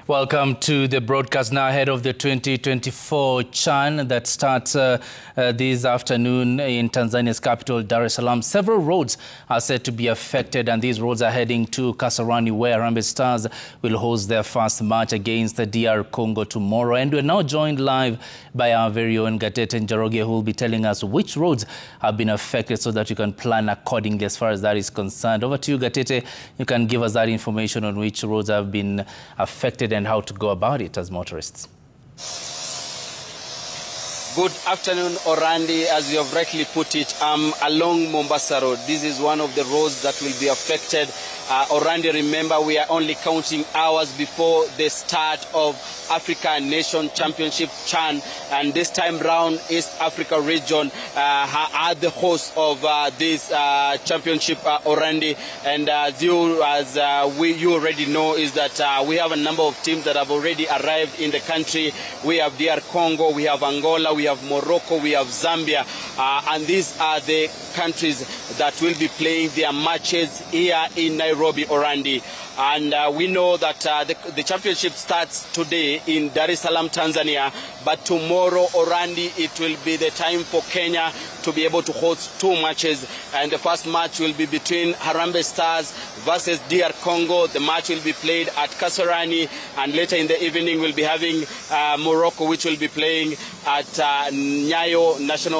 Welcome to the broadcast now ahead of the 2024 CHAN that starts this afternoon in Tanzania's capital, Dar es Salaam. Several roads are said to be affected, and these roads are heading to Kasarani, where Harambee Stars will host their first match against the DR Congo tomorrow. And we're now joined live by our very own Gatete Njoroge, who will be telling us which roads have been affected so that you can plan accordingly as far as that is concerned. Over to you, Gatete. You can give us that information on which roads have been affected and how to go about it as motorists. Good afternoon, Orandi. As you have rightly put it, along Mombasa Road. This is one of the roads that will be affected. Orandi, remember, we are only counting hours before the start of Africa Nation Championship CHAN, and this time round East Africa region are the host of this championship, Orandi. And you already know is that we have a number of teams that have already arrived in the country. We have DR Congo, we have Angola, we have Morocco, we have Zambia, and these are the countries that will be playing their matches here in Nairobi, Orandi. And we know that the championship starts today in Dar es Salaam, Tanzania, but tomorrow, Orandi, it will be the time for Kenya to be able to host two matches. And the first match will be between Harambee Stars versus DR Congo. The match will be played at Kasarani, and later in the evening we'll be having Morocco, which will be playing at Nyayo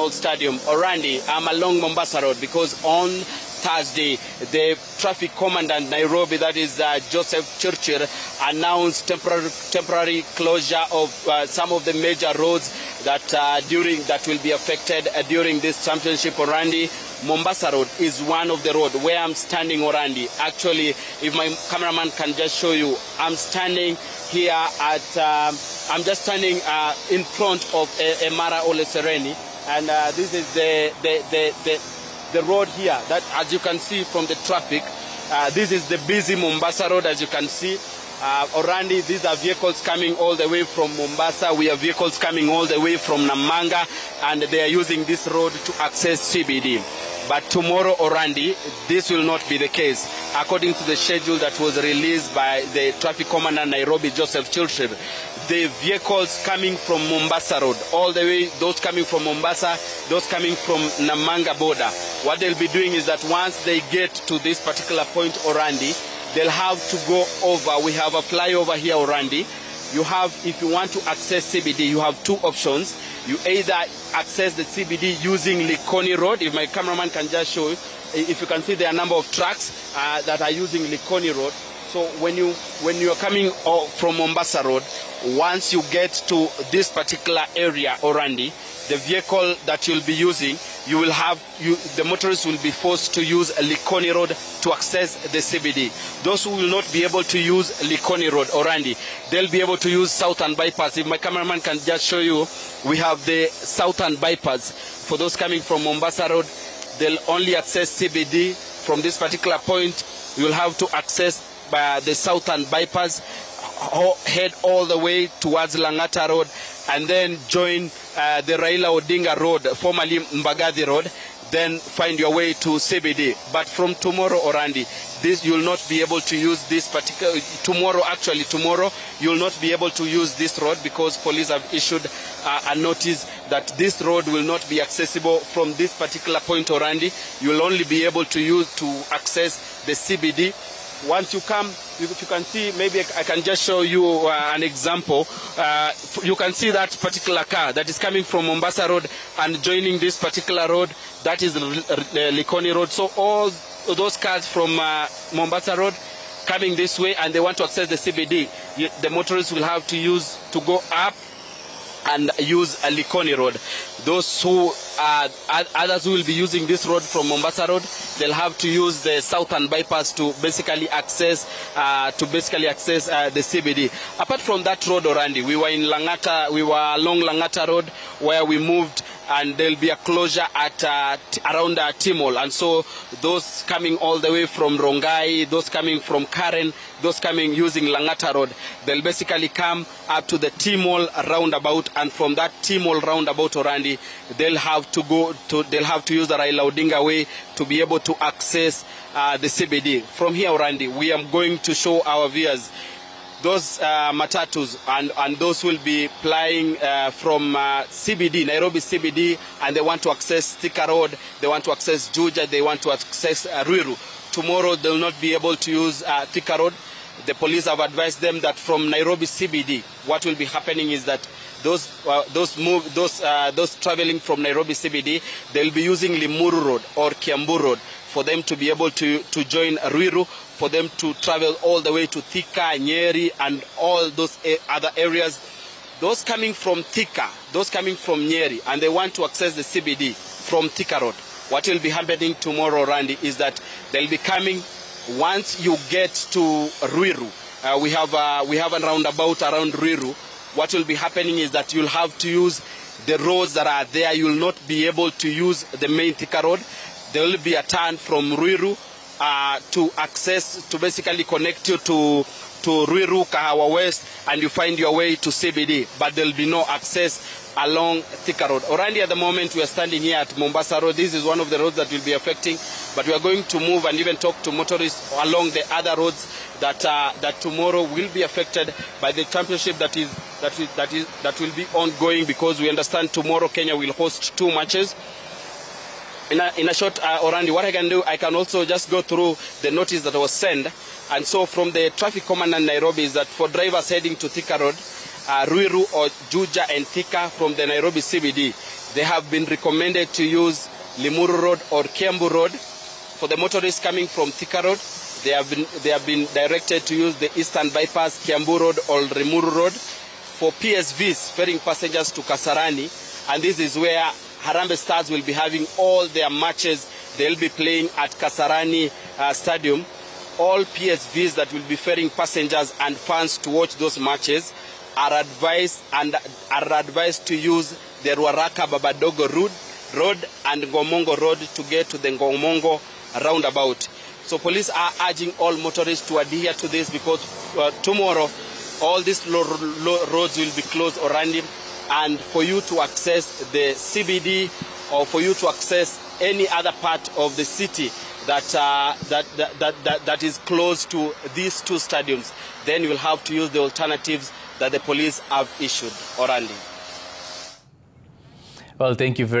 Stadiums. Orandi, I'm along Mombasa Road because on Thursday, the traffic commandant Nairobi, that is Joseph Churchill, announced temporary closure of some of the major roads that will be affected during this championship. Orandi, Mombasa Road is one of the roads where I'm standing. Orandi, actually, if my cameraman can just show you, I'm standing here at I'm just standing in front of Emara Ole Sereni, and this is the road here that, as you can see from the traffic, this is the busy Mombasa Road, as you can see. Orandi, these are vehicles coming all the way from Mombasa. We have vehicles coming all the way from Namanga, and they are using this road to access CBD. But tomorrow, Orandi, this will not be the case. According to the schedule that was released by the traffic commander Nairobi, Joseph Churchill, the vehicles coming from Mombasa Road, all the way, those coming from Mombasa, those coming from Namanga border, what they'll be doing is that once they get to this particular point, Orandi, they'll have to go over. We have a flyover here, Orandi. You have, if you want to access CBD, you have two options. You either access the CBD using Likoni Road. If my cameraman can just show you, if you can see there are a number of trucks that are using Likoni Road. So when you are coming from Mombasa Road, once you get to this particular area, Orandi, the vehicle that you'll be using, the motorists will be forced to use a Likoni Road to access the CBD. Those who will not be able to use Likoni Road, Orandi, they'll be able to use Southern Bypass. If my cameraman can just show you, we have the Southern Bypass. For those coming from Mombasa Road, they'll only access CBD. From this particular point, you'll have to access by the Southern Bypass, head all the way towards Langata Road, and then join the Raila Odinga Road, formerly Mbagathi Road, then find your way to CBD. But from tomorrow, Orandi, you'll not be able to use this particular, tomorrow you'll not be able to use this road because police have issued a notice that this road will not be accessible from this particular point, Orandi. You'll only be able to access the CBD. Once you come, if you can see, maybe I can just show you an example. You can see that particular car that is coming from Mombasa Road and joining this particular road, that is Likoni Road. So all those cars from Mombasa Road coming this way and they want to access the CBD, the motorists will have to go up and use a Likoni Road. Those who others who will be using this road from Mombasa Road, they'll have to use the Southern Bypass to basically access the CBD. Apart from that road, Orandi, we were along Langata Road where we moved, and there'll be a closure at around Timol, and so those coming all the way from Rongai, those coming from Karen, those coming using Langata Road, they'll basically come up to the Timol roundabout, and from that Timol roundabout, Orandi, they'll have to use the Raila Odinga way to be able to access the CBD. From here, Orandi, we are going to show our viewers those matatus and those will be flying from CBD, Nairobi CBD, and they want to access Thika Road, they want to access Juja, they want to access Ruiru. Tomorrow they will not be able to use Thika Road. The police have advised them that from Nairobi CBD, what will be happening is that those traveling from Nairobi CBD, they'll be using Limuru Road or Kiambu Road for them to be able to join Ruiru, for them to travel all the way to Thika, Nyeri, and all those other areas. Those coming from Thika, those coming from Nyeri, and they want to access the CBD from Thika Road. What will be happening tomorrow, Randy, is that they'll be coming. Once you get to Ruiru, we have a roundabout around Ruiru. What will be happening is that you'll have to use the roads that are there. You'll not be able to use the main Thika Road. There will be a turn from Ruiru to basically connect you to Ruiru, Kahawa West, and you find your way to CBD. But there will be no access along Thika Road. Already at the moment we are standing here at Mombasa Road. This is one of the roads that will be affecting, but we are going to move and even talk to motorists along the other roads that tomorrow will be affected by the championship that will be ongoing, because we understand tomorrow Kenya will host 2 matches. In a short, Orandi, what I can do, I can also just go through the notice that was sent. And so from the traffic commandant Nairobi is that for drivers heading to Thika Road, Ruiru or Juja and Thika from the Nairobi CBD, they have been recommended to use Limuru Road or Kiambu Road. For the motorists coming from Thika Road, they have been directed to use the Eastern Bypass, Kiambu Road or Limuru Road. For PSVs ferrying passengers to Kasarani, and this is where Harambee Stars will be having all their matches. They'll be playing at Kasarani Stadium. All PSVs that will be ferrying passengers and fans to watch those matches are advised to use the Ruaraka Babadogo Road and Ngomongo Road to get to the Ngomongo roundabout. So police are urging all motorists to adhere to this, because tomorrow all these roads will be closed or random, and for you to access the CBD or for you to access any other part of the city that is close to these 2 stadiums, then you will have to use the alternatives that the police have issued. Orandi. Well, thank you very